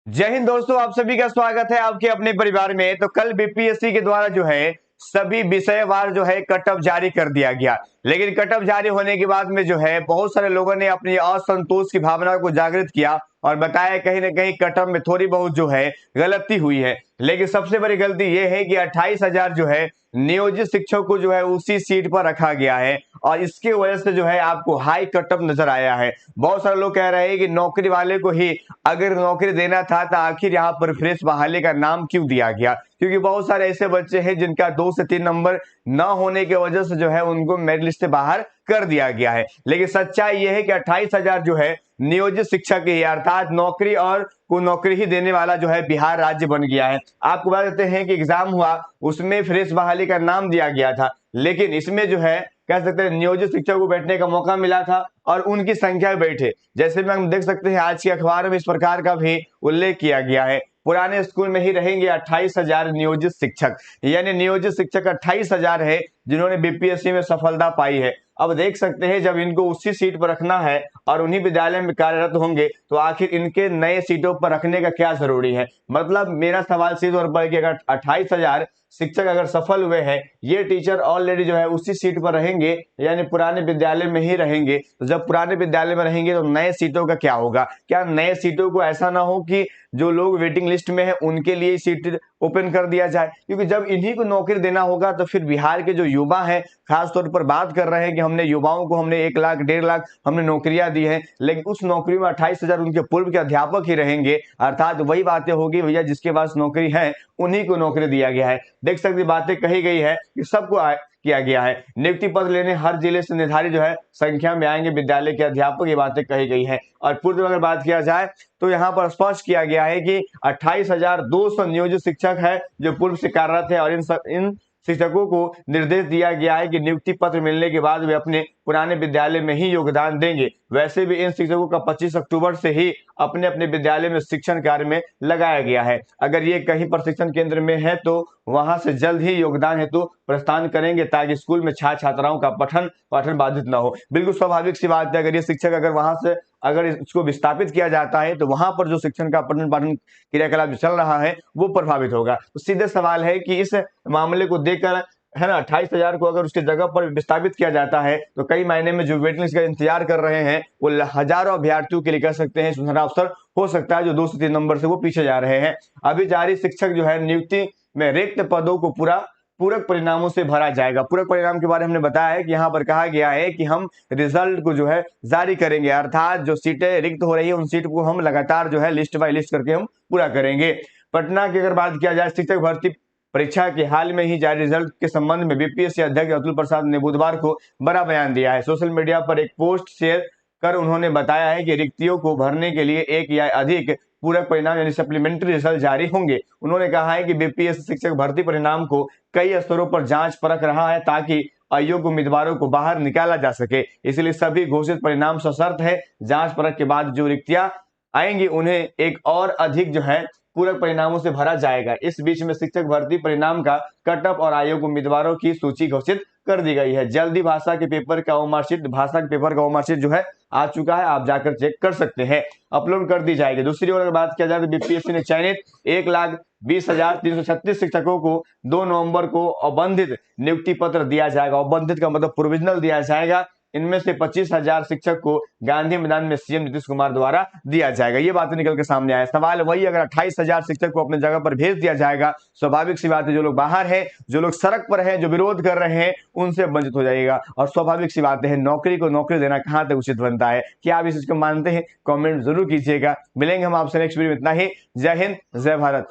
जय हिंद दोस्तों, आप सभी का स्वागत है आपके अपने परिवार में। तो कल बीपीएससी के द्वारा जो है सभी विषयवार जो है कट ऑफ जारी कर दिया गया। लेकिन कट ऑफ जारी होने के बाद में जो है बहुत सारे लोगों ने अपनी असंतोष की भावना को जागृत किया और बताया कहीं ना कहीं कट ऑफ में थोड़ी बहुत जो है गलती हुई है। लेकिन सबसे बड़ी गलती यह है कि 28,000 जो है नियोजित शिक्षक को जो है उसी सीट पर रखा गया है और इसकी वजह से जो है आपको हाई कट ऑफ नजर आया है। बहुत सारे लोग कह रहे हैं कि नौकरी वाले को ही अगर नौकरी देना था तो आखिर यहाँ पर फ्रेश बहाली का नाम क्यों दिया गया, क्योंकि बहुत सारे ऐसे बच्चे हैं जिनका 2 से 3 नंबर न होने की वजह से जो है उनको मेरिट लिस्ट से बाहर कर दिया गया है। लेकिन सच्चाई यह है कि 28,000 जो है नियोजित शिक्षक ही अर्थात नौकरी और को नौकरी ही देने वाला जो है बिहार राज्य बन गया है। आपको बता देते हैं कि एग्जाम हुआ उसमें फ्रेश बहाली का नाम दिया गया था, लेकिन इसमें जो है कह सकते हैं नियोजित शिक्षक को बैठने का मौका मिला था और उनकी संख्या बैठे। जैसे में हम देख सकते हैं आज के अखबार में इस प्रकार का भी उल्लेख किया गया है। पुराने स्कूल में ही रहेंगे 28,000 नियोजित शिक्षक, यानी नियोजित शिक्षक 28,000 है जिन्होंने बीपीएससी में सफलता पाई है। अब देख सकते हैं जब इनको उसी सीट पर रखना है और उन्हीं विद्यालय में कार्यरत होंगे तो आखिर इनके नए सीटों पर रखने का क्या जरूरी है। मतलब मेरा सवाल सीधे तौर पर कि अगर 28,000 शिक्षक अगर सफल हुए हैं, ये टीचर ऑलरेडी जो है उसी सीट पर रहेंगे यानी पुराने विद्यालय में ही रहेंगे, तो जब पुराने विद्यालय में रहेंगे तो नए सीटों का क्या होगा। क्या नए सीटों को ऐसा ना हो कि जो लोग वेटिंग लिस्ट में है उनके लिए सीट ओपन कर दिया जाए, क्योंकि जब इन्हीं को नौकरी देना होगा तो फिर बिहार के जो युवा हैं खास तौर पर बात कर रहे हैं कि हमने युवाओं को हमने 1 लाख 1.5 लाख हमने नौकरियां दी हैं, लेकिन उस नौकरी में 28,000 उनके पूर्व के अध्यापक ही रहेंगे। अर्थात वही बातें होगी भैया जिसके पास नौकरी है उन्हीं को नौकरी दिया गया है। देख सकते बातें कही गई है कि सबको किया गया है। नियुक्ति पद लेने हर जिले से निर्धारित जो है संख्या में आएंगे विद्यालय के अध्यापक, ये बातें कही गई है। और पूर्व अगर बात किया जाए तो यहाँ पर स्पष्ट किया गया है कि 28,200 नियोजित शिक्षक है जो पूर्व से कार्यरत है और इन शिक्षकों को निर्देश दिया गया है कि नियुक्ति पत्र मिलने के बाद वे अपने पुराने विद्यालय में ही योगदान देंगे। वैसे भी इन शिक्षकों का 25 अक्टूबर से ही अपने अपने विद्यालय में शिक्षण कार्य में लगाया गया है। अगर ये कहीं प्रशिक्षण केंद्र में है तो वहां से जल्द ही योगदान हेतु प्रस्थान करेंगे ताकि स्कूल में छात्र छात्राओं का पठन बाधित न हो। बिल्कुल स्वाभाविक सी बात है, अगर ये शिक्षक अगर वहां से अगर इसको विस्थापित किया जाता है तो वहां पर जो शिक्षण का पठन पाठन क्रियाकलाप चल रहा है वो प्रभावित होगा। तो सीधे सवाल है कि इस मामले को देखकर है ना 28,000 को अगर उसकी जगह पर विस्थापित किया जाता है तो कई मायने में जो वेटिंग लिस्ट का इंतजार कर रहे हैं वो हजारों अभ्यर्थियों के लिए कह सकते हैं सुनहरा अवसर हो सकता है, जो 2 से 3 नंबर से वो पीछे जा रहे हैं। अभी जारी शिक्षक जो है नियुक्ति में रिक्त पदों को पूरक परिणामों से भरा जाएगा। पूरक परिणाम के बारे में हमने बताया है कि यहाँ पर कहा गया है कि हम रिजल्ट को जो है जारी करेंगे, अर्थात जो सीटें रिक्त हो रही है उन सीट को हम लगातार जो है लिस्ट बाय लिस्ट करके हम पूरा करेंगे। पटना की अगर बात किया जाए शिक्षक भर्ती परीक्षा के हाल में ही जारी रिजल्ट के संबंध में बीपीएससी अध्यक्ष अतुल प्रसाद ने बुधवार को बड़ा बयान दिया है। सोशल मीडिया पर एक पोस्ट शेयर कर उन्होंने बताया है कि रिक्तियों को भरने के लिए एक या अधिक पूरक परिणाम यानी सप्लीमेंट्री रिजल्ट जारी होंगे। उन्होंने कहा है कि बीपीएससी शिक्षक भर्ती परिणाम को कई स्तरों पर जांच परख रहा है ताकि अयोग्य उम्मीदवारों को बाहर निकाला जा सके। इसलिए सभी घोषित परिणाम सशर्त है जांच परख के बाद जो रिक्तियां आएंगी उन्हें एक और अधिक जो है पूरक परिणामों से भरा जाएगा। इस बीच में शिक्षक भर्ती परिणाम का कट ऑफ और अयोग्य उम्मीदवारों की सूची घोषित कर दी गई है। जल्दी भाषा के पेपर का ओमार्कशीट जो है आ चुका है, आप जाकर चेक कर सकते हैं, अपलोड कर दी जाएगी। दूसरी ओर अगर बात किया जाए तो बीपीएससी ने चयनित 1,20,336 शिक्षकों को 2 नवंबर को अवंधित नियुक्ति पत्र दिया जाएगा। अवंधित का मतलब प्रोविजनल दिया जाएगा। इनमें से 25,000 शिक्षक को गांधी मैदान में सीएम नीतीश कुमार द्वारा दिया जाएगा। ये बातें निकल के सामने आए। सवाल वही, अगर 28,000 शिक्षक को अपने जगह पर भेज दिया जाएगा, स्वाभाविक सी बात है जो लोग बाहर हैं, जो लोग सड़क पर हैं, जो विरोध कर रहे हैं, उनसे वंचित हो जाएगा। और स्वाभाविक सी बात है नौकरी को नौकरी देना कहां तक उचित बनता है। क्या आप इस चीज को मानते हैं? कॉमेंट जरूर कीजिएगा। मिलेंगे हम आपसे नेक्स्ट वीडियो में। इतना ही। जय हिंद, जय भारत।